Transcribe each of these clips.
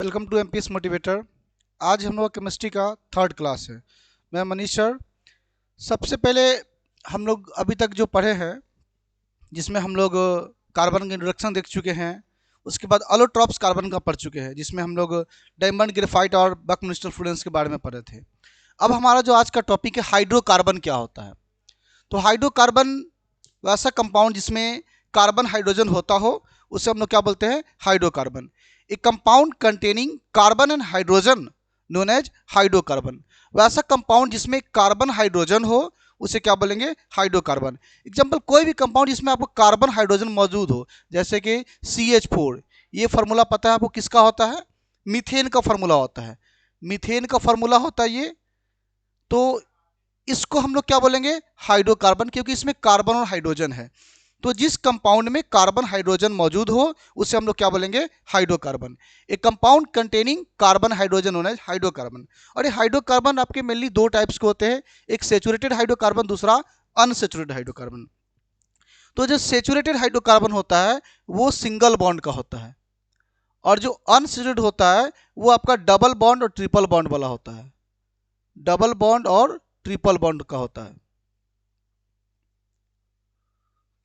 Welcome to MPS motivator. आज हम लोग केमिस्ट्री का थर्ड क्लास है। मैं मनीष सर। सबसे पहले हम लोग अभी तक जो पढ़े हैं, जिसमें हम लोग कार्बन का इंट्रोडक्शन देख चुके हैं। उसके बाद अलोट्रॉप्स कार्बन का पढ़ चुके हैं, जिसमें हम लोग डायमंड, ग्रेफाइट और बकमिस्टर फ्लोरेंस के बारे में पढ़े थे। अब हमारा जो आज का टॉपिक है, हाइड्रोकार्बन क्या होता है। तो हाइड्रोकार्बन वैसा कंपाउंड जिसमें कार्बन हाइड्रोजन होता हो, उसे हम लोग क्या बोलते हैं, hydrocarbon. A compound containing carbon and hydrogen known as hydrocarbon. वैसा कंपाउंड जिसमें कार्बन हाइड्रोजन हो, उसे क्या बोलेंगे, हाइड्रोकार्बन। एग्जाम्पल, कोई भी कंपाउंड जिसमें आपको कार्बन हाइड्रोजन मौजूद हो, जैसे कि CH4। ये फार्मूला पता है आपको किसका होता है, मीथेन का फार्मूला होता है। मीथेन का फार्मूला होता है ये। तो इसको हम लोग क्या बोलेंगे, हाइड्रोकार्बन, क्योंकि इसमें कार्बन और हाइड्रोजन है। तो जिस कंपाउंड में कार्बन हाइड्रोजन मौजूद हो, उसे हम लोग क्या बोलेंगे, हाइड्रोकार्बन। एक कंपाउंड कंटेनिंग कार्बन हाइड्रोजन होना है हाइड्रोकार्बन। और ये हाइड्रोकार्बन आपके मेनली दो टाइप्स के होते हैं, एक सेचुरेटेड हाइड्रोकार्बन, दूसरा अनसेचुरेटेड हाइड्रोकार्बन। तो जो सेचुरेटेड हाइड्रोकार्बन होता है वो सिंगल बॉन्ड का होता है, और जो अनसेचुरेटेड होता है वो आपका डबल बॉन्ड और ट्रिपल बॉन्ड वाला होता है। डबल बॉन्ड और ट्रिपल बॉन्ड का होता है।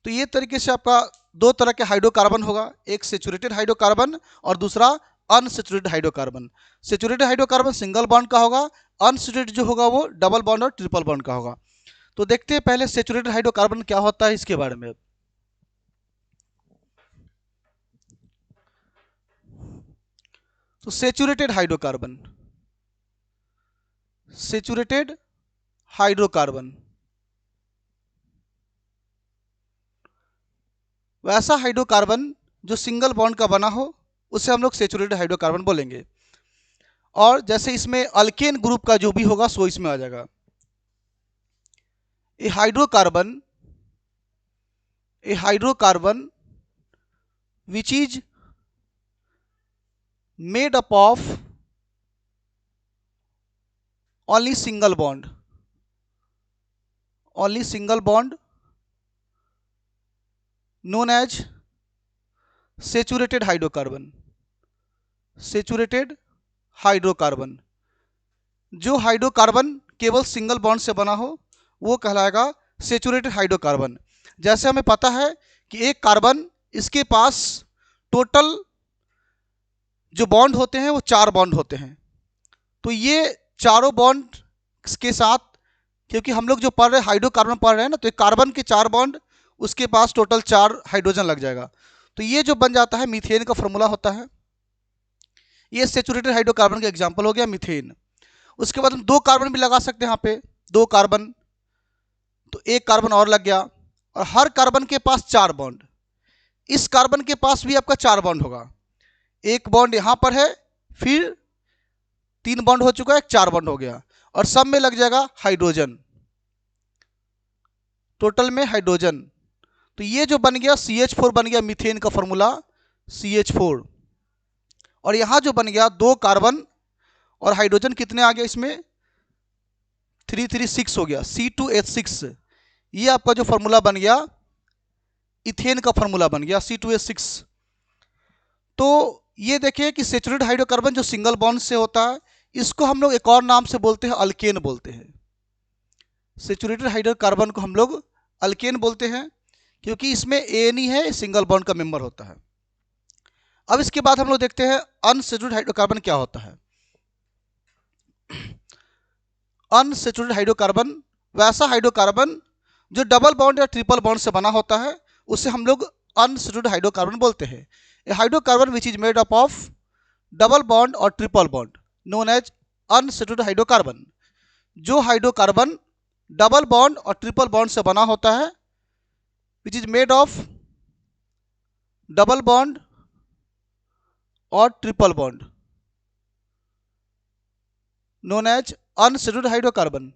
तो ये तरीके से आपका दो तरह के हाइड्रोकार्बन होगा, एक सेचुरेटेड हाइड्रोकार्बन और दूसरा unsaturated hydrocarbon. Saturated hydrocarbon single bond का होगा, अनसेचुरेटेड जो होगा वो डबल बॉन्ड और ट्रिपल बॉन्ड का होगा। तो देखते हैं पहले सेचुरेटेड हाइड्रोकार्बन क्या होता है, इसके बारे में। तो सेचुरेटेड हाइड्रोकार्बन, सेचुरेटेड हाइड्रोकार्बन वैसा हाइड्रोकार्बन जो सिंगल बॉन्ड का बना हो, उसे हम लोग सेचुरेटेड हाइड्रोकार्बन बोलेंगे। और जैसे इसमें अल्केन ग्रुप का जो भी होगा सो इसमें आ जाएगा। A hydrocarbon, a hydrocarbon which is made up of only single bond, only single bond known as saturated hydrocarbon, saturated hydrocarbon। जो हाइड्रोकार्बन केवल सिंगल बॉन्ड से बना हो वो कहलाएगा सेचुरेटेड हाइड्रोकार्बन। जैसे हमें पता है कि एक कार्बन, इसके पास टोटल जो बॉन्ड होते हैं वो 4 बॉन्ड होते हैं। तो ये चारों बॉन्ड के साथ, क्योंकि हम लोग जो पढ़ रहे हैं हाइड्रोकार्बन पढ़ रहे हैं ना, तो कार्बन के 4 बॉन्ड, उसके पास टोटल 4 हाइड्रोजन लग जाएगा। तो ये जो बन जाता है मीथेन का फॉर्मूला होता है। ये सेचुरेटेड हाइड्रोकार्बन का एग्जांपल हो गया मीथेन। उसके बाद हम 2 कार्बन भी लगा सकते हैं यहाँ पे, 2 कार्बन, तो एक कार्बन और लग गया। और हर कार्बन के पास 4 बॉन्ड। इस कार्बन के पास भी आपका 4 बॉन्ड होगा। एक बॉन्ड यहाँ पर है, फिर 3 बॉन्ड हो चुका है, 4 बॉन्ड हो गया, और सब में लग जाएगा हाइड्रोजन, टोटल में हाइड्रोजन। तो ये जो बन गया CH4 बन गया मीथेन का फॉर्मूला CH4। और यहाँ जो बन गया 2 कार्बन और हाइड्रोजन कितने आ गए इसमें, 336 हो गया, C2H6। ये आपका जो फॉर्मूला बन गया इथेन का फॉर्मूला बन गया C2H6। तो ये देखिए कि सेचुरेटेड हाइड्रोकार्बन जो सिंगल बॉन्ड से होता है, इसको हम लोग एक और नाम से बोलते हैं, अल्केन बोलते हैं। सेचुरेटेड हाइड्रोकार्बन को हम लोग अल्केन बोलते हैं, क्योंकि इसमें एन है, सिंगल बॉन्ड का मेंबर होता है। अब इसके बाद हम लोग देखते हैं अनसेचुरेटेड हाइड्रोकार्बन क्या होता है। अनसेचुरेटेड हाइड्रोकार्बन वैसा हाइड्रोकार्बन जो डबल बॉन्ड या ट्रिपल बॉन्ड से बना होता है, उसे हम लोग अनसेचुरेटेड हाइड्रोकार्बन बोलते हैं। A hydrocarbon which is made up of double bond और triple bond known as unsaturated hydrocarbon. जो हाइड्रोकार्बन डबल बॉन्ड और ट्रिपल बॉन्ड से बना होता है, which is made of double bond और triple bond known as unsaturated hydrocarbon.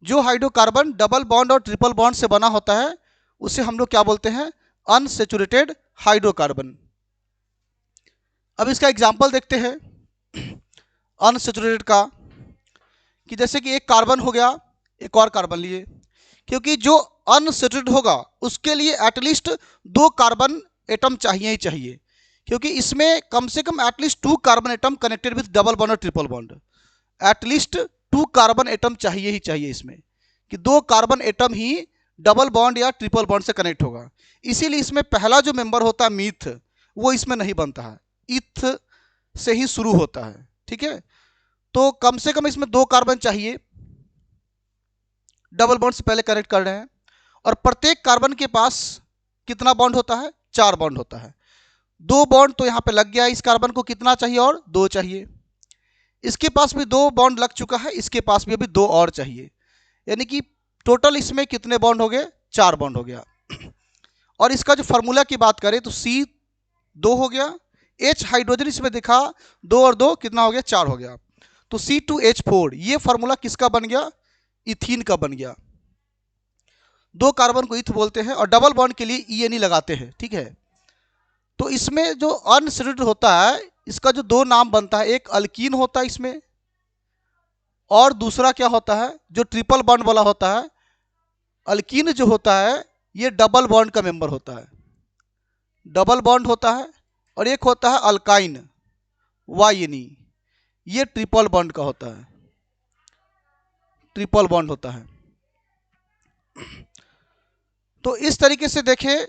जो hydrocarbon double bond और ट्रिपल बॉन्ड से बना होता है, उसे हम लोग क्या बोलते हैं, अनसेचुरेटेड हाइड्रोकार्बन। अब इसका एग्जांपल देखते हैं अनसेचुरेटेड का, कि जैसे कि एक कार्बन हो गया, एक और कार्बन लिए, क्योंकि जो अनसेचुरेटेड होगा उसके लिए एटलीस्ट 2 कार्बन एटम चाहिए ही चाहिए, क्योंकि इसमें कम से कम at least 2 carbon atom connected with double bond और triple bond. At least 2 carbon atom चाहिए ही चाहिए इसमें, कि 2 कार्बन एटम ही डबल बॉन्ड या ट्रिपल बॉन्ड से कनेक्ट होगा। इसीलिए इसमें पहला जो मेंबर होता है मीथ, वो इसमें नहीं बनता है, इथ से ही शुरू होता है। ठीक है, तो कम से कम इसमें 2 कार्बन चाहिए, डबल बॉन्ड से पहले कनेक्ट कर रहे हैं। और प्रत्येक कार्बन के पास कितना बॉन्ड होता है? 4 बॉन्ड होता है। 2 बॉन्ड तो यहाँ पे लग गया, इस कार्बन को कितना चाहिए? और 2 चाहिए। इसके पास भी 2 बॉन्ड लग चुका है, इसके पास भी अभी 2 और चाहिए, यानी कि टोटल इसमें कितने बॉन्ड हो गए? 4 बॉन्ड हो गया। और इसका जो फार्मूला की बात करें तो C 2 हो गया, H हाइड्रोजन इसमें दिखा 2 और 2 कितना हो गया? 4 हो गया। तो C2H4 ये फार्मूला किसका बन गया? इथीन का बन गया। 2 कार्बन को इथ बोलते हैं और डबल बॉन्ड के लिए ENE लगाते हैं। ठीक है, तो इसमें जो अनसेचुरेटेड होता है इसका जो 2 नाम बनता है, एक अल्कीन होता है इसमें, और दूसरा क्या होता है? जो ट्रिपल बॉन्ड वाला होता है। अल्कीन जो होता है ये डबल बॉन्ड का मेंबर होता है, डबल बॉन्ड होता है। और एक होता है अल्काइन, YNE, ये ट्रिपल बॉन्ड का होता है, ट्रिपल बॉन्ड होता है। तो इस तरीके से देखें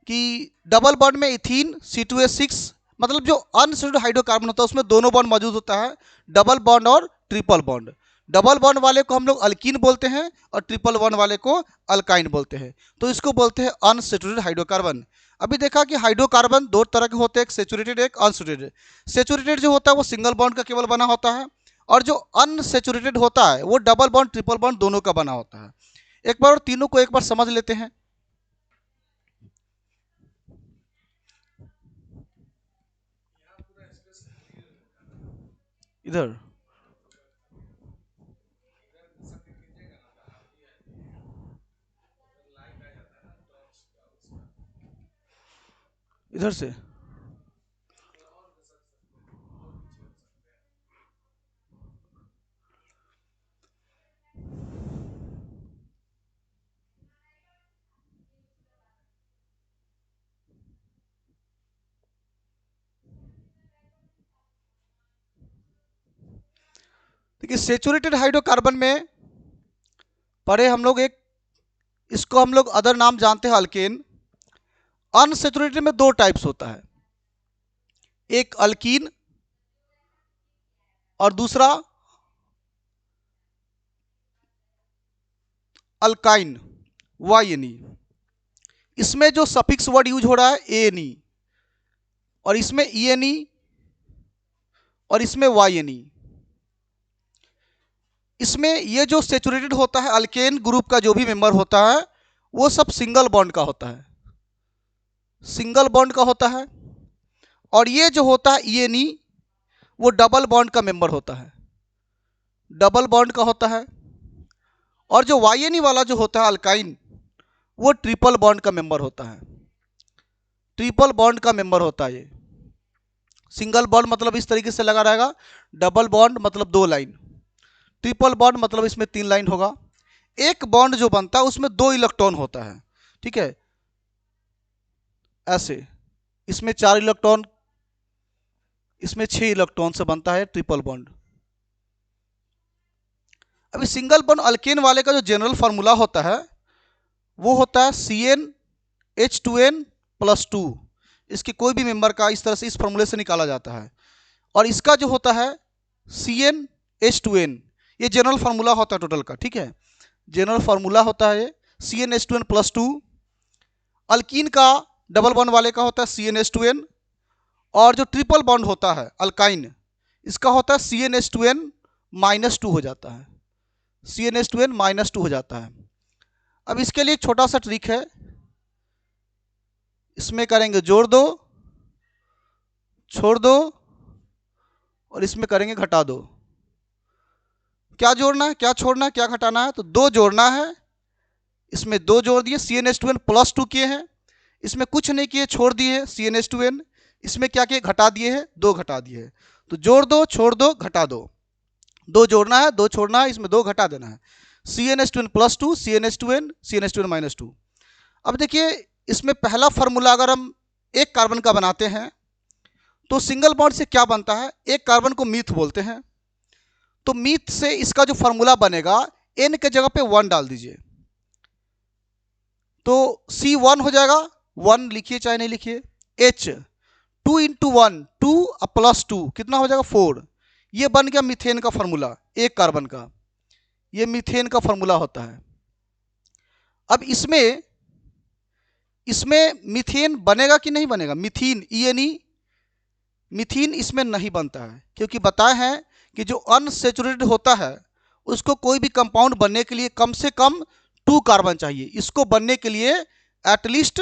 कि डबल बॉन्ड में इथीन C2H6, मतलब जो अनसेचुरेटेड हाइड्रोकार्बन होता है उसमें दोनों बॉन्ड मौजूद होता है, डबल बॉन्ड और ट्रिपल बॉन्ड। डबल बॉन्ड वाले को हम लोग अल्कीन बोलते हैं और ट्रिपल बॉन्ड वाले को अल्काइन बोलते हैं। तो इसको बोलते हैं अनसेचुरेटेड हाइड्रोकार्बन। अभी देखा कि हाइड्रोकार्बन 2 तरह के होते हैं, एक सेचुरेटेड एक अनसेचुरेटेड। सेचुरेटेड जो होता है वो सिंगल बॉन्ड का केवल बना होता है, और जो अनसेचुरेटेड होता है वो डबल बॉन्ड ट्रिपल बॉन्ड दोनों का बना होता है। एक बार और तीनों को एक बार समझ लेते हैं। इधर इधर से देखिए, सेचुरेटेड हाइड्रोकार्बन में पढ़े हम लोग एक, इसको हम लोग अदर नाम जानते हैं अल्केन। अनसेचुरेटेड में 2 टाइप्स होता है, एक अल्कीन और दूसरा अल्काइन, YNE। इसमें जो सफिक्स वर्ड यूज हो रहा है ANE, और इसमें ENE, और इसमें YNE। इसमें ये जो सेचुरेटेड होता है अल्केन ग्रुप का जो भी मेंबर होता है वो सब सिंगल बॉन्ड का होता है, सिंगल बॉन्ड का होता है। और ये जो होता है ENE वो डबल बॉन्ड का मेंबर होता है, डबल बॉन्ड का होता है। और जो YNE वाला जो होता है अल्काइन, वो ट्रिपल बॉन्ड का मेंबर होता है, ट्रिपल बॉन्ड का मेंबर होता है। ये सिंगल बॉन्ड मतलब इस तरीके से लगा रहेगा, डबल बॉन्ड मतलब 2 लाइन, ट्रिपल बॉन्ड मतलब इसमें 3 लाइन होगा। एक बॉन्ड जो बनता है उसमें 2 इलेक्ट्रॉन होता है। ठीक है, ऐसे इसमें 4 इलेक्ट्रॉन, इसमें 6 इलेक्ट्रॉन से बनता है ट्रिपल बॉन्ड। अभी सिंगल बॉन्ड अल्केन वाले का जो जनरल फार्मूला होता है वो होता है CnH2n+2। इसके कोई भी मेंबर का इस तरह से इस फार्मूले से निकाला जाता है। और इसका जो होता है CnH2n, ये जनरल फार्मूला होता है टोटल का। ठीक है, जनरल फार्मूला होता है ये CnH2n+2। अल्कीन का डबल बॉन्ड वाले का होता है CnH2n, और जो ट्रिपल बॉन्ड होता है अल्काइन, इसका होता है CnH2n-2 हो जाता है, CnH2n-2 हो जाता है। अब इसके लिए एक छोटा सा ट्रिक है, इसमें करेंगे जोड़ दो, छोड़ दो, और इसमें करेंगे घटा दो। क्या जोड़ना है, क्या छोड़ना है, क्या घटाना है? तो 2 जोड़ना है, इसमें 2 जोड़ दिए, CnH2n+2 किए हैं, इसमें कुछ नहीं किए, छोड़ दिए CnH2n, इसमें क्या किए, घटा दिए हैं, 2 घटा दिए हैं। तो जोड़ दो, छोड़ दो, घटा दो, 2 जोड़ना है, 2 छोड़ना है, इसमें 2 घटा देना है। CnH2n plus 2, CnH2n, CnH2n minus 2। अब देखिए इसमें पहला फार्मूला अगर हम एक कार्बन का बनाते हैं तो सिंगल बॉन्ड से क्या बनता है, एक कार्बन को मीथ बोलते हैं, तो मीथ से इसका जो फार्मूला बनेगा N के जगह पे 1 डाल दीजिए तो C1 हो जाएगा, 1 लिखिए चाहे नहीं लिखिए, H 2 इंटू 1 2 प्लस 2 कितना हो जाएगा 4। ये बन गया मीथेन का फार्मूला एक कार्बन का, ये मीथेन का फार्मूला होता है। अब इसमें मीथेन बनेगा कि नहीं बनेगा, मीथीन ENE, मीथीन इसमें नहीं बनता है क्योंकि बताए हैं कि जो अनसेचुरेटेड होता है उसको कोई भी कंपाउंड बनने के लिए कम से कम 2 कार्बन चाहिए, इसको बनने के लिए एटलीस्ट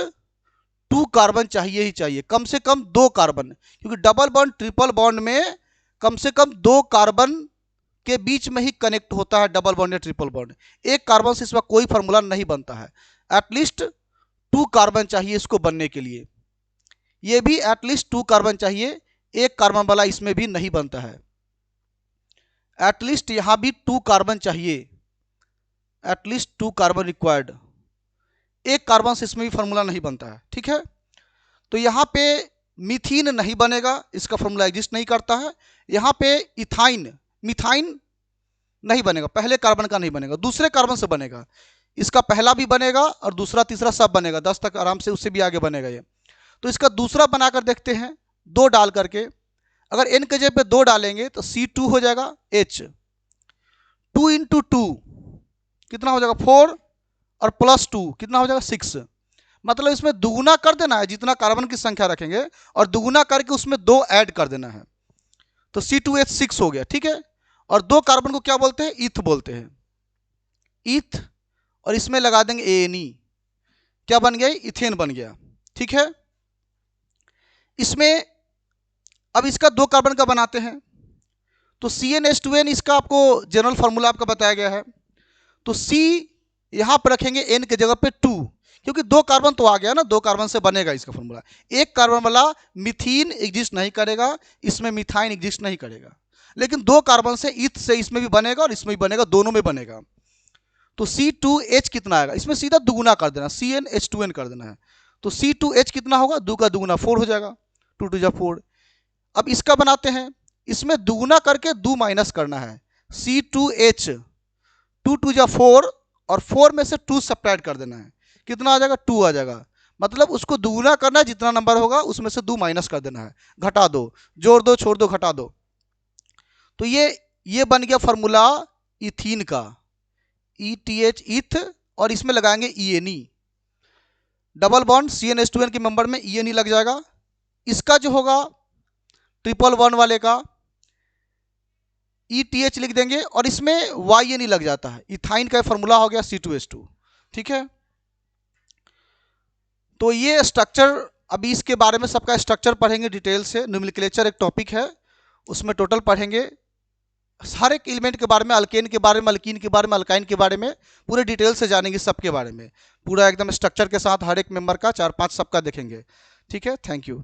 2 कार्बन चाहिए ही चाहिए, कम से कम 2 कार्बन, क्योंकि डबल बॉन्ड ट्रिपल बॉन्ड में कम से कम 2 कार्बन के बीच में ही कनेक्ट होता है डबल बॉन्ड या ट्रिपल बॉन्ड। एक कार्बन से इसका कोई फार्मूला नहीं बनता है, एटलीस्ट 2 कार्बन चाहिए इसको बनने के लिए। ये भी एटलीस्ट 2 कार्बन चाहिए, एक कार्बन वाला इसमें भी नहीं बनता है, एटलीस्ट यहां भी 2 कार्बन चाहिए, एटलीस्ट 2 कार्बन रिक्वायर्ड, एक कार्बन से इसमें भी फार्मूला नहीं बनता है। ठीक है, तो यहां पे मीथीन नहीं बनेगा, इसका फार्मूला एग्जिस्ट नहीं करता है। यहां पे इथाइन मिथाइन नहीं बनेगा, पहले कार्बन का नहीं बनेगा, दूसरे कार्बन से बनेगा, इसका पहला भी बनेगा और दूसरा तीसरा सब बनेगा, 10 तक आराम से, उससे भी आगे बनेगा ये। तो इसका दूसरा बनाकर देखते हैं 2 डाल करके, अगर N के जगह पे 2 डालेंगे तो C2 हो जाएगा H, 2 इंटू 2 कितना हो जाएगा 4 और प्लस 2 कितना हो जाएगा 6। मतलब इसमें दुगुना कर देना है, जितना कार्बन की संख्या रखेंगे और दुगुना करके उसमें 2 ऐड कर देना है, तो C2H6 हो गया। ठीक है, और 2 कार्बन को क्या बोलते हैं, ईथ बोलते हैं, ईथ, और इसमें लगा देंगे ANE, क्या बन गया, इथेन बन गया। ठीक है, इसमें अब इसका 2 कार्बन का बनाते हैं तो CnH2n इसका आपको जनरल फार्मूला आपका बताया गया है, तो C यहां पर रखेंगे N के जगह पे 2, क्योंकि 2 कार्बन तो आ गया ना, 2 कार्बन से बनेगा इसका फार्मूला। एक कार्बन वाला मिथीन एग्जिस्ट नहीं करेगा, इसमें मिथाइन एग्जिस्ट नहीं करेगा, लेकिन 2 कार्बन से ईथ से इसमें भी बनेगा और इसमें भी बनेगा, दोनों में बनेगा। तो C2H कितना आएगा, इसमें सीधा दुगुना कर देना, CnH2n कर देना है, तो C2H कितना होगा, 2 का दुगुना 4 हो जाएगा, 2 2 जा 4। अब इसका बनाते हैं, इसमें दुगुना करके 2 माइनस करना है, C2H 2 2 जा 4 और 4 में से 2 सब्ट्रैक्ट कर देना है, कितना आ जाएगा 2 आ जाएगा, मतलब उसको दुगुना करना है, जितना नंबर होगा उसमें से 2 माइनस कर देना है, घटा दो, जोड़ दो, छोड़ दो, घटा दो। तो ये बन गया फार्मूला इथीन का, ETH ईथ, और इसमें लगाएंगे ENE, डबल बॉन्ड CnH2n के मेंबर में ENE लग जाएगा। इसका जो होगा ट्रिपल बॉन्ड वाले का ETH लिख देंगे और इसमें YNE लग जाता है, इथाइन का फार्मूला हो गया C2H2। ठीक है, तो ये स्ट्रक्चर, अभी इसके बारे में सबका स्ट्रक्चर पढ़ेंगे डिटेल से, न्यूमेरिकल एक टॉपिक है उसमें टोटल पढ़ेंगे हर एक एलिमेंट के बारे में, अल्केन के बारे में, अल्कीन के बारे में, अल्काइन के बारे में पूरे डिटेल से जानेंगे, सबके बारे में पूरा एकदम स्ट्रक्चर के साथ, हर एक मेंबर का 4 5 सबका देखेंगे। ठीक है, थैंक यू।